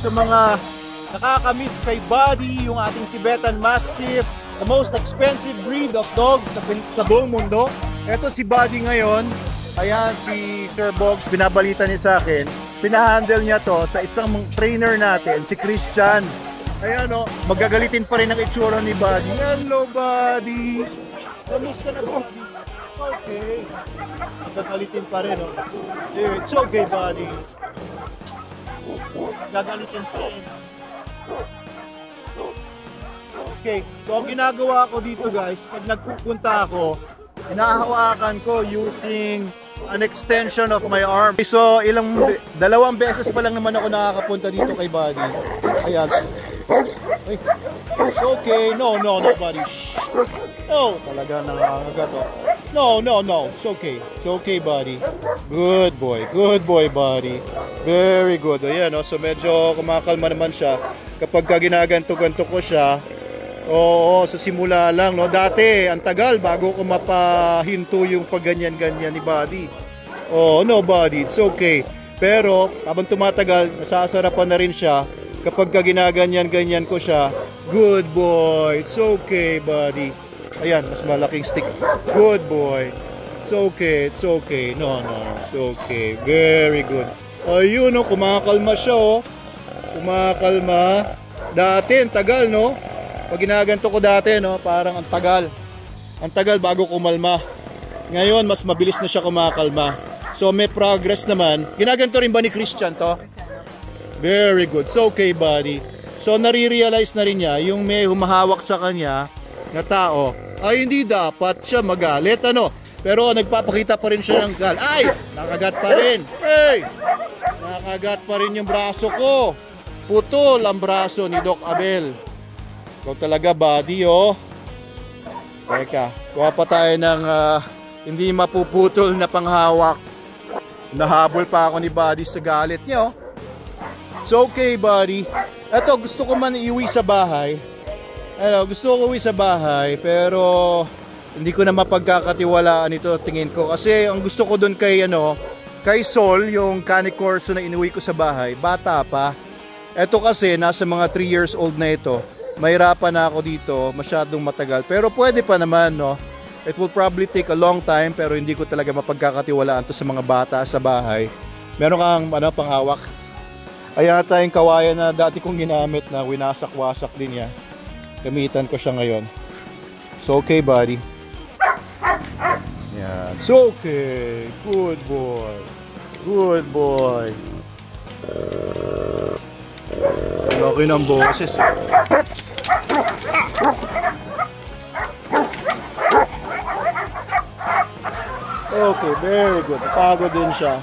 sa mga nakakamiss kay Buddy, yung ating Tibetan Mastiff, the most expensive breed of dog sa buong mundo. Ito si Buddy ngayon. Ayan si Sir Bogs, binabalita niya sa akin. Pinahandle niya to sa isang trainer natin, si Christian. Ayan o, magagalitin pa rin ang itsura ni Buddy. Hello Buddy! Kamusta na Buddy? Okay. Magagalitin pa rin o. It's okay Buddy. Gagalitin pa rin. Okay, so ang ginagawa ko dito guys, pag nagpupunta ako, hinahawakan ko using an extension of my arm. So, dalawang beses pa lang naman ako nakakapunta dito kay Buddy. Ayan. Ay, it's okay. No, Buddy. Shh. No, talaga nangangagat to. No. It's okay. It's okay, Buddy. Good boy, Buddy. Very good. Ayan, so medyo kumakalma naman siya. Kapag ginaganto-ganto ko siya, oo, sa simula lang, no? Dati, ang tagal bago ko mapahinto yung pagganyan-ganyan ni Buddy. Oh, no, Buddy, it's okay. Pero, habang tumatagal, nasasarapan na rin siya. Kapag ginaganyan-ganyan ko siya, good boy, it's okay, Buddy. Ayan, mas malaking stick. Good boy. It's okay. No, it's okay. Very good. Ayun, no, kumakalma siya, oh. Kumakalma. Dati, ang tagal, no? Pag ginaganto ko dati, no, parang ang tagal. Ang tagal bago kumalma. Ngayon, mas mabilis na siya kumakalma. So, may progress naman. Ginaganto rin ba ni Christian to? Very good. So, okay, Buddy. So, nare-realize na rin niya, yung may humahawak sa kanya na tao, ay hindi dapat siya magalit, ano? Pero, nagpapakita pa rin siya ng gal. Ay! Nakagat pa rin. Hey! Nakagat pa rin yung braso ko. Putol ang braso ni Doc Abel. Ikaw talaga, Buddy, oh. Teka, kuha pa tayo ng hindi mapuputol na panghawak. Nahabol pa ako ni Buddy sa galit niya, oh. So, okay, Buddy. Eto, gusto ko man iuwi sa bahay. Gusto ko uwi sa bahay, pero hindi ko na mapagkakatiwalaan ito, tingin ko. Kasi ang gusto ko dun kay, kay Sol, yung Cane Corso na inuwi ko sa bahay, bata pa. Eto kasi, nasa mga 3 years old na ito. Mahirapan na ako dito, masyadong matagal. Pero pwede pa naman, no? It will probably take a long time, pero hindi ko talaga mapagkakatiwalaan to sa mga bata sa bahay. Meron kang panghawak? Ayan tayong kawayan na dati kong ginamit na winasak-wasak din niya. Gamitan ko siya ngayon. So okay, Buddy. Yan. So okay. Good boy. Laki ng boses. Okay, very good. Pagod din siya.